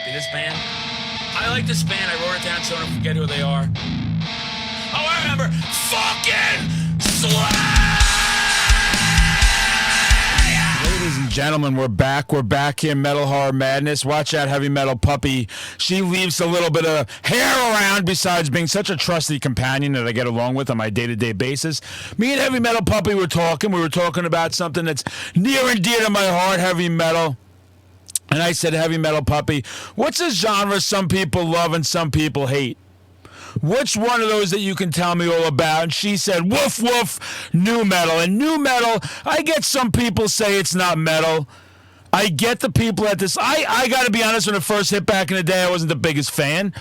Puppy. This band, I like this band. I wrote it down so I don't forget who they are. Oh, I remember. Fucking Slay! Ladies and gentlemen, we're back. We're back here, Metal Horror Madness. Watch out, Heavy Metal Puppy. She leaves a little bit of hair around besides being such a trusty companion that I get along with on my day-to-day basis. Me and Heavy Metal Puppy were talking. We were talking about something that's near and dear to my heart, heavy metal. And I said, Heavy Metal Puppy, what's a genre some people love and some people hate? Which one of those that you can tell me all about? And she said, woof, woof, new metal. And new metal, I get some people say it's not metal. I get the people at this. I got to be honest, when it first hit back in the day, I wasn't the biggest fan.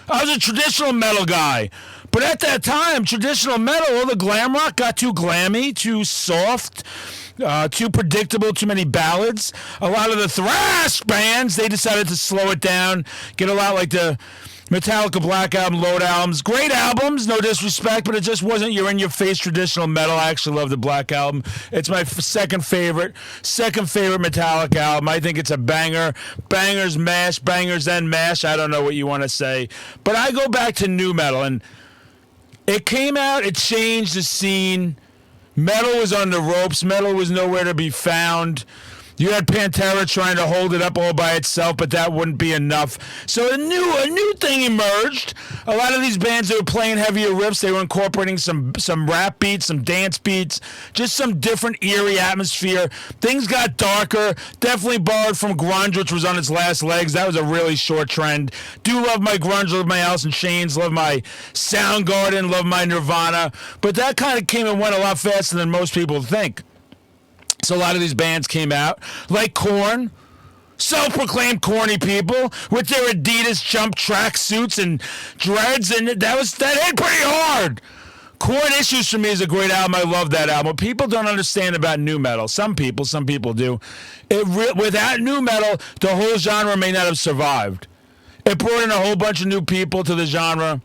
I was a traditional metal guy. But at that time, traditional metal, all the glam rock got too glammy, too soft, too predictable, too many ballads. A lot of the thrash bands, they decided to slow it down, get a lot like the Metallica Black Album, Load albums. Great albums, no disrespect, but it just wasn't your in-your-face traditional metal. I actually love the Black Album. It's my second favorite Metallica album. I think it's a banger. Bangers mash, bangers then mash. I don't know what you want to say. But I go back to new metal, and it came out, it changed the scene. Metal was on the ropes. Metal was nowhere to be found. You had Pantera trying to hold it up all by itself, but that wouldn't be enough. So a new thing emerged. A lot of these bands that were playing heavier riffs, they were incorporating some rap beats, some dance beats, just some different eerie atmosphere. Things got darker. Definitely borrowed from grunge, which was on its last legs. That was a really short trend. Do love my grunge, love my Alice in Chains, love my Soundgarden, love my Nirvana. But that kind of came and went a lot faster than most people think. So a lot of these bands came out, like Korn, self-proclaimed corny people with their Adidas jump track suits and dreads, and that hit pretty hard. Korn Issues for me is a great album. I love that album. People don't understand about new metal. Some people do. Without new metal, the whole genre may not have survived. It brought in a whole bunch of new people to the genre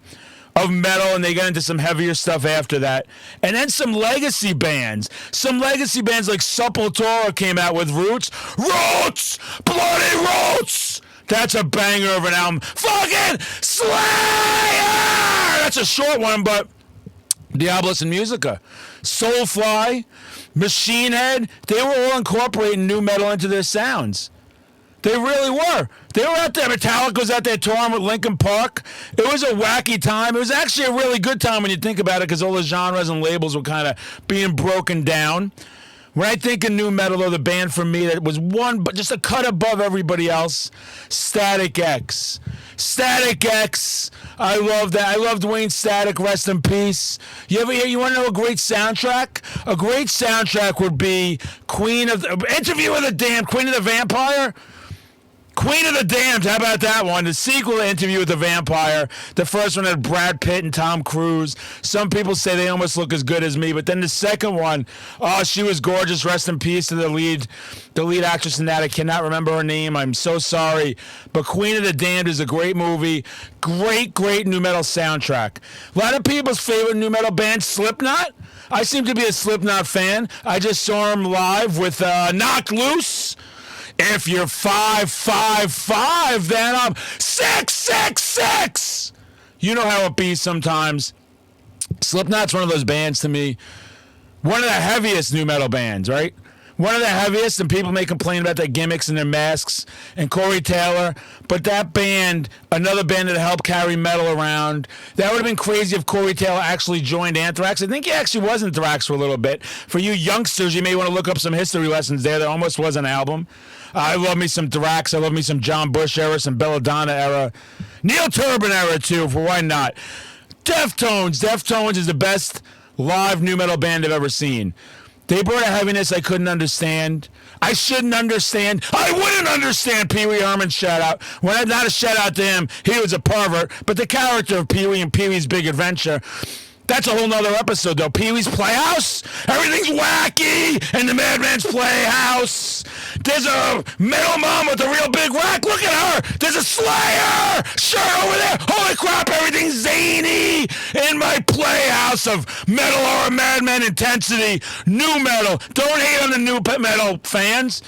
of metal, and they got into some heavier stuff after that. And then some legacy bands. Some legacy bands like Sepultura came out with Roots. Roots! Bloody Roots! That's a banger of an album. Fucking Slayer! That's a short one, but Diabolus and Musica. Soulfly, Machine Head, they were all incorporating new metal into their sounds. They really were. They were out there. Metallica was out there touring with Linkin Park. It was a wacky time. It was actually a really good time when you think about it, because all the genres and labels were kind of being broken down. When I think of new metal, though, the band for me that was one, but just a cut above everybody else, Static X. Static X. I love that. I love Dwayne Static. Rest in peace. You want to know a great soundtrack? A great soundtrack would be Interview with the Damned, Queen of the Vampire. Queen of the Damned, how about that one? The sequel to Interview with the Vampire. The first one had Brad Pitt and Tom Cruise. Some people say they almost look as good as me, but then the second one, oh, she was gorgeous. Rest in peace to the lead actress in that. I cannot remember her name. I'm so sorry. But Queen of the Damned is a great movie. Great new metal soundtrack. A lot of people's favorite new metal band, Slipknot. I seem to be a Slipknot fan. I just saw him live with Knock Loose. If you're 5'5", then I'm 6'6". You know how it be sometimes. Slipknot's one of those bands to me. One of the heaviest new metal bands, right? One of the heaviest, and people may complain about their gimmicks and their masks and Corey Taylor, but that band, another band that helped carry metal around, that would have been crazy if Corey Taylor actually joined Anthrax. I think he actually was in Anthrax for a little bit. For you youngsters, you may want to look up some history lessons there. There almost was an album. I love me some Thrax. I love me some John Bush era, some Belladonna era. Neil Turbin era, too, for why not? Deftones. Deftones is the best live new metal band I've ever seen. They brought a heaviness I couldn't understand. I shouldn't understand. I wouldn't understand Pee Wee Herman's shout-out. When not a shout-out to him, he was a pervert. But the character of Pee Wee and Pee Wee's Big Adventure, that's a whole nother episode, though. Pee Wee's Playhouse, everything's wacky, and the Madman's Playhouse. There's a metal mom with a real big rack. Look at her. There's a Slayer shirt over there. Holy crap, everything's zany in my Playhouse of metal horror, Madman intensity, new metal. Don't hate on the new metal fans.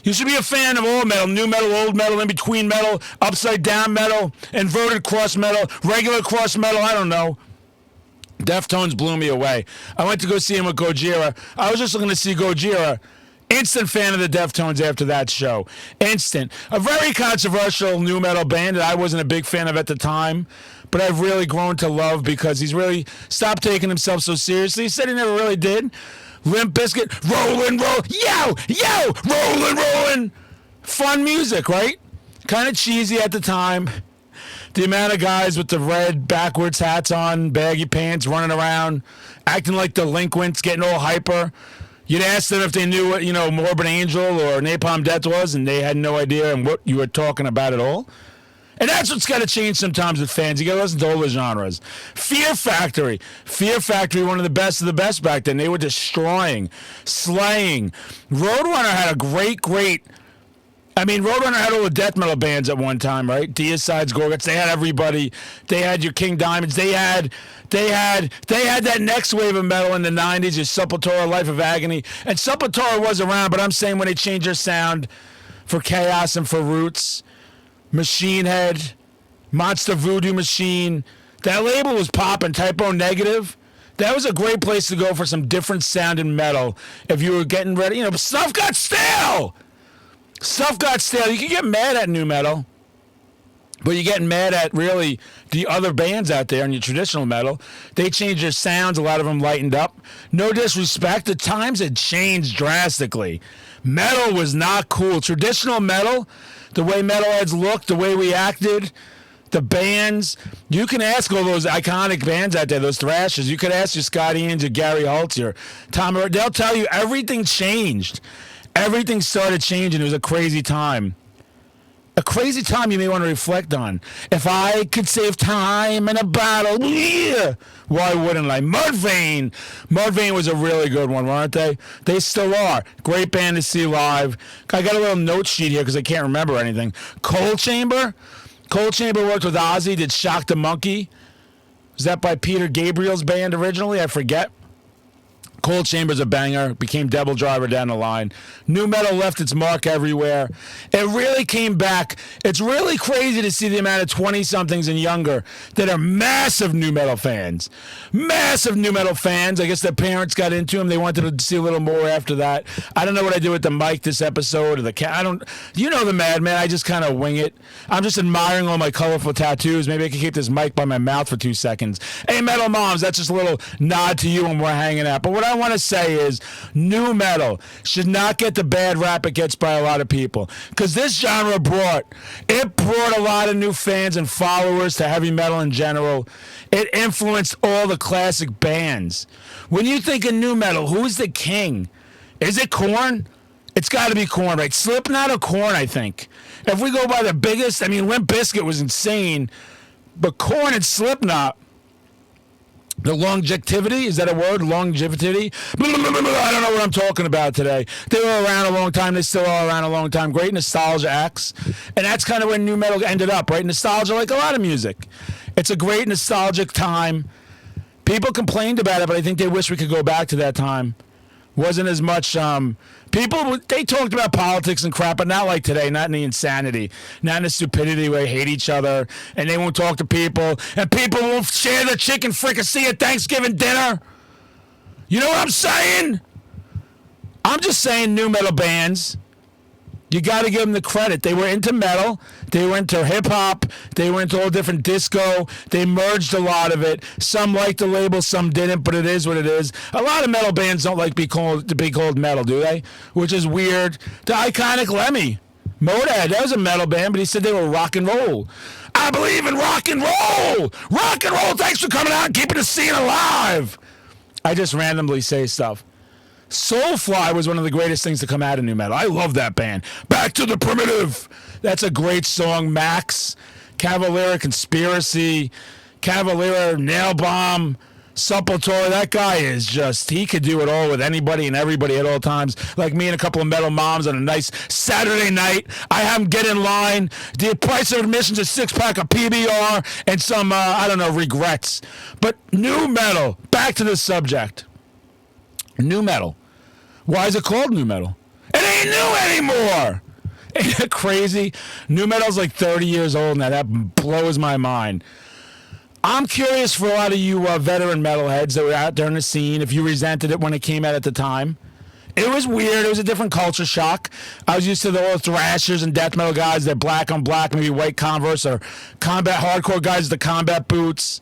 You should be a fan of all metal, new metal, old metal, in between metal, upside down metal, inverted cross metal, regular cross metal, I don't know. Deftones blew me away. I went to go see him with Gojira. I was just looking to see Gojira. Instant fan of the Deftones after that show. Instant. A very controversial new metal band that I wasn't a big fan of at the time, but I've really grown to love because he's really stopped taking himself so seriously. He said he never really did. Limp Bizkit, rollin', yo, rollin'. Fun music, right? Kind of cheesy at the time. The amount of guys with the red backwards hats on, baggy pants, running around, acting like delinquents, getting all hyper. You'd ask them if they knew what, Morbid Angel or Napalm Death was, and they had no idea what you were talking about at all. And that's what's got to change sometimes with fans. You got to listen to all the genres. Fear Factory, one of the best of the best back then. They were destroying, slaying. Roadrunner had a great. Roadrunner had all the death metal bands at one time, right? Deicides, Gorguts. They had everybody. They had your King Diamonds. They had that next wave of metal in the 90s, your Sepultura, Life of Agony. And Sepultura was around, but I'm saying when they changed their sound for Chaos and for Roots, Machine Head, Monster Voodoo Machine, that label was popping. Typo Negative. That was a great place to go for some different sounding metal if you were getting ready. But stuff got stale. You can get mad at new metal, but you're getting mad at really the other bands out there in your traditional metal. They changed their sounds. A lot of them lightened up. No disrespect. The times had changed drastically. Metal was not cool. Traditional metal, the way metalheads looked, the way we acted, the bands. You can ask all those iconic bands out there, those thrashers. You could ask your Scott Ians or Gary Holtz or Tom. They'll tell you everything changed. Everything started changing. It was a crazy time. A crazy time you may want to reflect on. If I could save time in a bottle, yeah, why wouldn't I? Mudvayne. Mudvayne was a really good one, weren't they? They still are. Great band to see live. I got a little note sheet here because I can't remember anything. Cold Chamber. Cold Chamber worked with Ozzy, did Shock the Monkey. Was that by Peter Gabriel's band originally? I forget. Cold Chamber's a banger, became Devil Driver down the line. New metal left its mark everywhere. It really came back. It's really crazy to see the amount of 20-somethings and younger that are massive new metal fans. Massive new metal fans. I guess their parents got into them. They wanted to see a little more after that. I don't know what I do with the mic this episode or the cat. The Madman. I just kind of wing it. I'm just admiring all my colorful tattoos. Maybe I can keep this mic by my mouth for 2 seconds. Hey, Metal Moms, that's just a little nod to you when we're hanging out. But what I want to say is new metal should not get the bad rap it gets by a lot of people, because this genre brought a lot of new fans and followers to heavy metal in general. It influenced all the classic bands. When you think of new metal, who's the king? Is it Korn? It's got to be Korn, right? Slipknot or Korn, I think. If we go by the biggest, Limp Bizkit was insane, but Korn and Slipknot. The longevity, is that a word? Longevity? I don't know what I'm talking about today. They were around a long time. They still are around a long time. Great nostalgia acts. And that's kind of when new metal ended up, right? Nostalgia, like a lot of music. It's a great nostalgic time. People complained about it, but I think they wish we could go back to that time. Wasn't as much, they talked about politics and crap, but not like today, not in the insanity, not in the stupidity where they hate each other, and they won't talk to people, and people won't share their chicken fricassee at Thanksgiving dinner. You know what I'm saying? I'm just saying new metal bands, you got to give them the credit. They were into metal. They were into hip-hop. They were into all different disco. They merged a lot of it. Some liked the label, some didn't, but it is what it is. A lot of metal bands don't like to be called metal, do they? Which is weird. The iconic Lemmy, Motorhead, that was a metal band, but he said they were rock and roll. I believe in rock and roll! Rock and roll! Thanks for coming out and keeping the scene alive! I just randomly say stuff. Soulfly was one of the greatest things to come out of new metal. I love that band. Back to the Primitive. That's a great song. Max, Cavalera Conspiracy, Cavalera Nail Bomb, Sepultura. That guy is just, he could do it all with anybody and everybody at all times. Like me and a couple of metal moms on a nice Saturday night. I have them get in line. The price of admission is a 6-pack of PBR and some, regrets. But new metal, back to the subject. New metal. Why is it called new metal? It ain't new anymore. Ain't that crazy? New metal's like 30 years old now. That blows my mind. I'm curious for a lot of you veteran metalheads that were out there in the scene, if you resented it when it came out at the time. It was weird. It was a different culture shock. I was used to the old thrashers and death metal guys that black on black, maybe white Converse, or combat hardcore guys, the combat boots,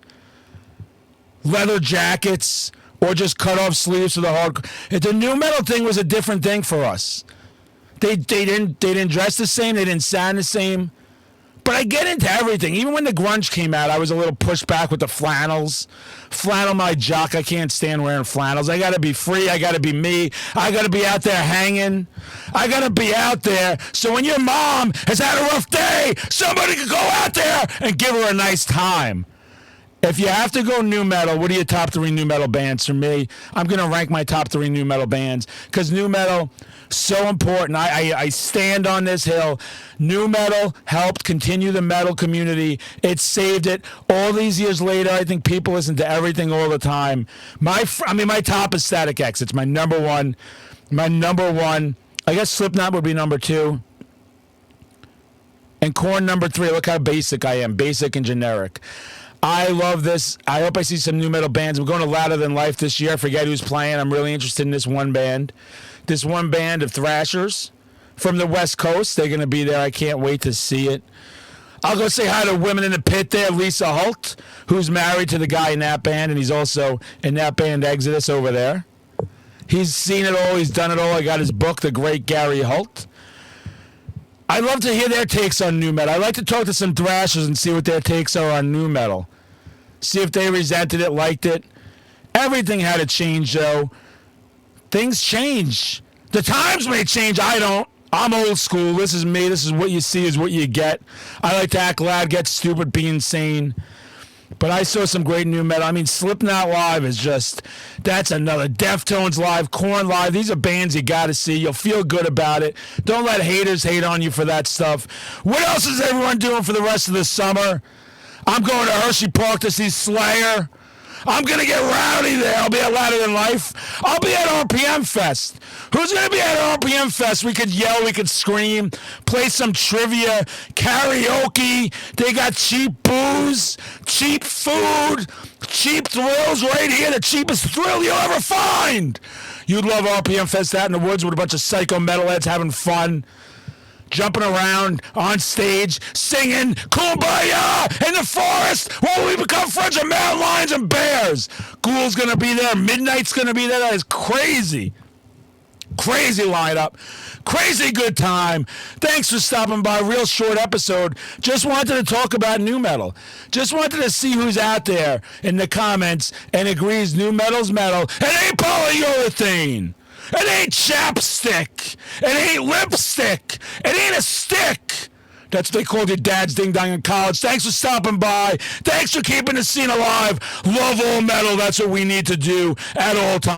leather jackets, or just cut off sleeves for the hardcore. The new metal thing was a different thing for us. They didn't dress the same. They didn't sound the same. But I get into everything. Even when the grunge came out, I was a little pushed back with the flannels. Flannel my jock. I can't stand wearing flannels. I got to be free. I got to be me. I got to be out there hanging. I got to be out there. So when your mom has had a rough day, somebody can go out there and give her a nice time. If you have to go new metal, what are your top 3 new metal bands? For me, I'm going to rank my top 3 new metal bands because new metal, so important. I stand on this hill. New metal helped continue the metal community. It saved it. All these years later, I think people listen to everything all the time. My top is Static X. It's my number one. My number one. I guess Slipknot would be number 2. And Korn number 3. Look how basic I am. Basic and generic. I love this. I hope I see some new metal bands. We're going to Louder Than Life this year. I forget who's playing. I'm really interested in this one band. This one band of thrashers from the West Coast. They're going to be there. I can't wait to see it. I'll go say hi to Women in the Pit there. Lisa Holt, who's married to the guy in that band, and he's also in that band Exodus over there. He's seen it all. He's done it all. I got his book, The Great Gary Holt. I'd love to hear their takes on new metal. I'd like to talk to some thrashers and see what their takes are on new metal. See if they resented it, liked it. Everything had to change, though. Things change. The times may change. I don't. I'm old school. This is me. This is what you see is what you get. I like to act loud, get stupid, be insane. But I saw some great new metal. I mean, Slipknot live is just, that's another. Deftones live, Korn live. These are bands you got to see. You'll feel good about it. Don't let haters hate on you for that stuff. What else is everyone doing for the rest of the summer? I'm going to Hershey Park to see Slayer. I'm going to get rowdy there. I'll be at Louder Than Life. I'll be at RPM Fest. Who's going to be at RPM Fest? We could yell, we could scream, play some trivia, karaoke. They got cheap booze, cheap food, cheap thrills right here. The cheapest thrill you'll ever find. You'd love RPM Fest out in the woods with a bunch of psycho metalheads having fun. Jumping around on stage, singing Kumbaya in the forest while we become friends of mountain lions and bears. Ghoul's going to be there. Midnight's going to be there. That is crazy. Crazy lineup. Crazy good time. Thanks for stopping by. Real short episode. Just wanted to talk about new metal. Just wanted to see who's out there in the comments and agrees new metal's metal. It ain't polyurethane. It ain't chapstick. It ain't lipstick. It ain't a stick. That's what they called your dad's ding dong in college. Thanks for stopping by. Thanks for keeping the scene alive. Love all metal. That's what we need to do at all times.